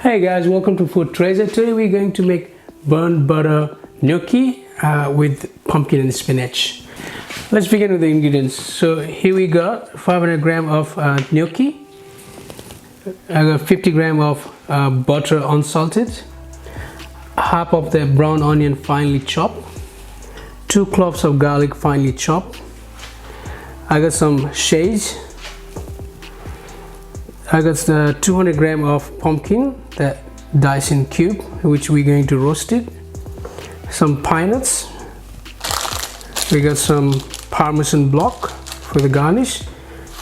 Hey guys, welcome to Food Treasure. Today we're going to make browned butter gnocchi with pumpkin and spinach. Let's begin with the ingredients. So here we got 500 gram of gnocchi. I got 50 gram of butter unsalted, half of the brown onion finely chopped, 2 cloves of garlic finely chopped. I got some sage. I got 200 gram of pumpkin that diced in cube, which we're going to roast it. Some pine nuts. We got some parmesan block for the garnish,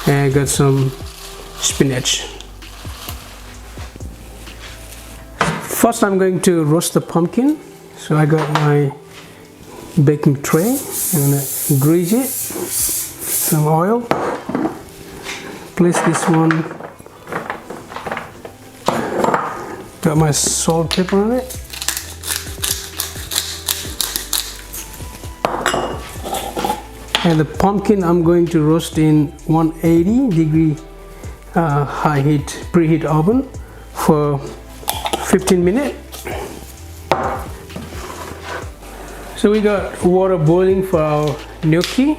and I got some spinach. First, I'm going to roast the pumpkin. So I got my baking tray. I'm gonna grease it. Some oil. Place this one. Got my salt, pepper on it. And the pumpkin I'm going to roast in 180 degree high heat preheat oven for 15 minutes. So we got water boiling for our gnocchi.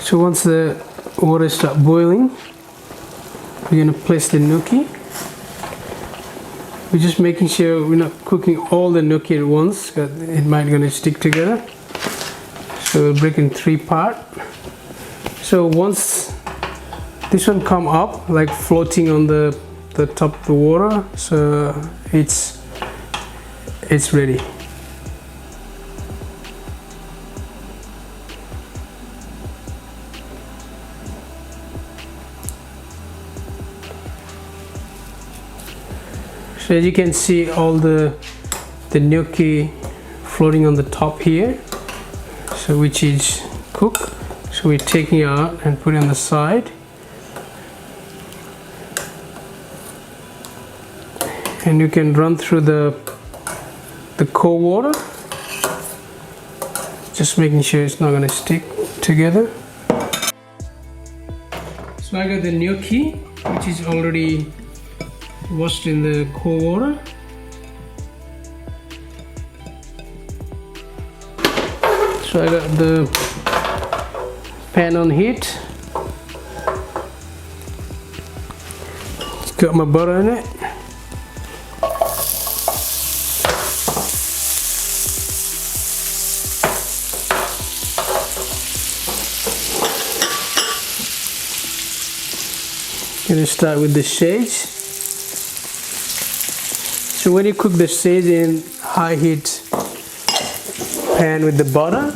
So once the water starts boiling, we're gonna place the gnocchi. We're just making sure we're not cooking all the gnocchi at once, because it might gonna stick together. So we'll break in 3 parts. So once this one come up, like floating on the top of the water, so it's ready. So as you can see, all the gnocchi floating on the top here, so which is cooked. So we're taking it out and put it on the side. And you can run through the cold water, just making sure it's not going to stick together. So I got the gnocchi, which is already washed in the cold water. So I got the pan on heat. Got my butter in it. Gonna start with the sage. So when you cook the sage in high heat pan with the butter,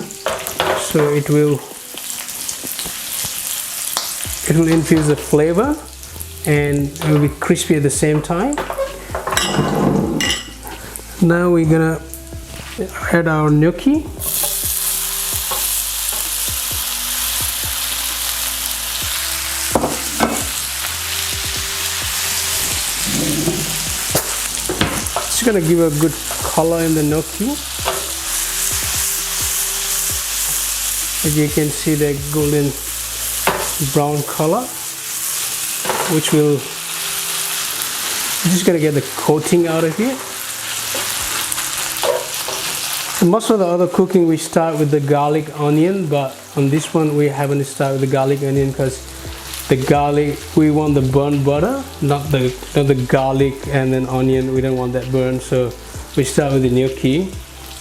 so it will infuse the flavor and it will be crispy at the same time. Now we're gonna add our gnocchi. It's gonna give a good color in the gnocchi. As you can see, the golden brown color, which will just gonna get the coating out of here. So most of the other cooking we start with the garlic onion, but on this one we haven't started with the garlic onion because the garlic, we want the burnt butter, not the garlic and then onion. We don't want that burn, so we start with the gnocchi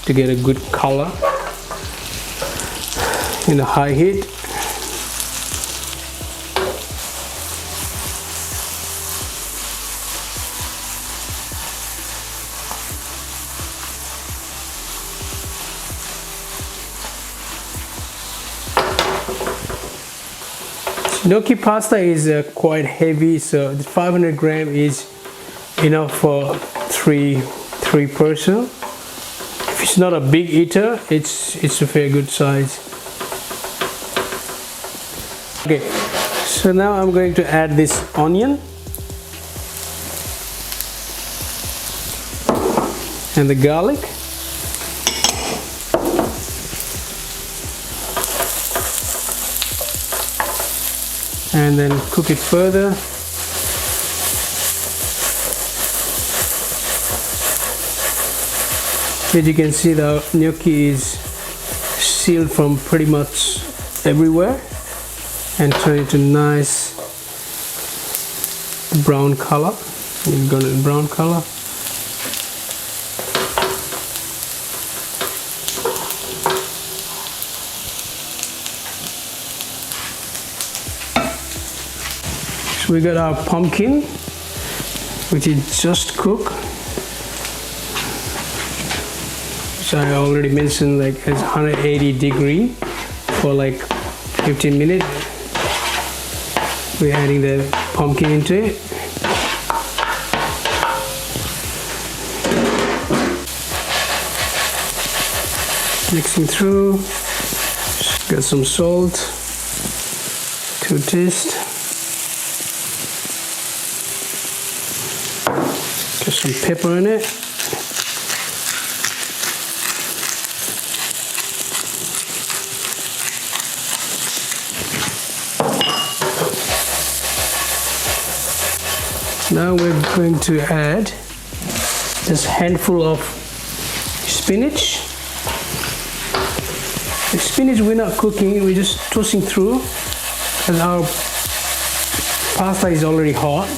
to get a good color in a high heat. Gnocchi pasta is quite heavy, so the 500 gram is enough for three person. If it's not a big eater, it's a fair good size. Okay, so now I'm going to add this onion and the garlic. and then cook it further. As you can see, the gnocchi is sealed from pretty much everywhere and turn into nice brown color, golden brown color. So we got our pumpkin, which is just cooked, which I already mentioned, like it's 180 degree for like 15 minutes. We're adding the pumpkin into it. Mixing through. Got some salt to taste. Got some pepper in it. Now we're going to add this handful of spinach. The spinach we're not cooking, we're just tossing through, and our pasta is already hot.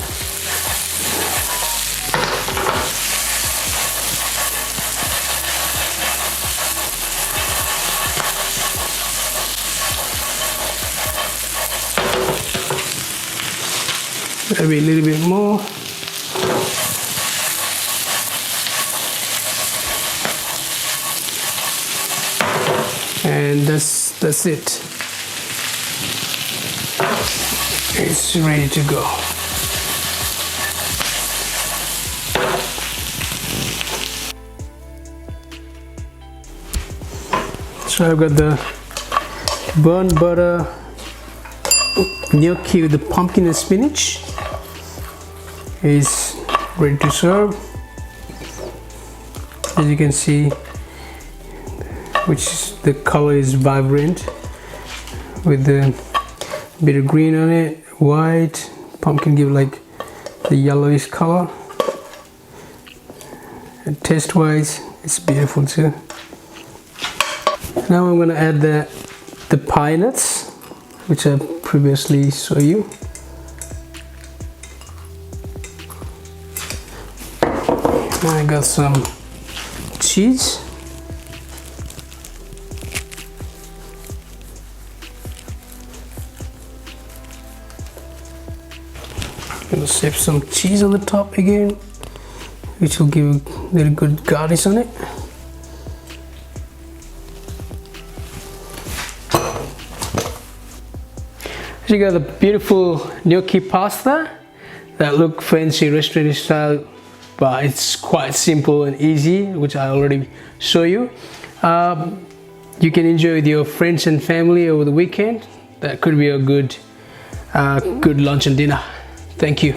Maybe a little bit more. And that's it. It's ready to go. So I've got the brown butter gnocchi with the pumpkin and spinach. Is ready to serve. As you can see, the color is vibrant with the bit of green on it, white. Pumpkin give like the yellowish color, and taste wise it's beautiful too. Now I'm going to add the pine nuts, which I previously showed you. I got some cheese. I'm gonna save some cheese on the top again, which will give a very good garnish on it. So you got the beautiful gnocchi pasta that look fancy restaurant style, but it's quite simple and easy, which I already show you. You can enjoy with your friends and family over the weekend. That could be a good lunch and dinner. Thank you.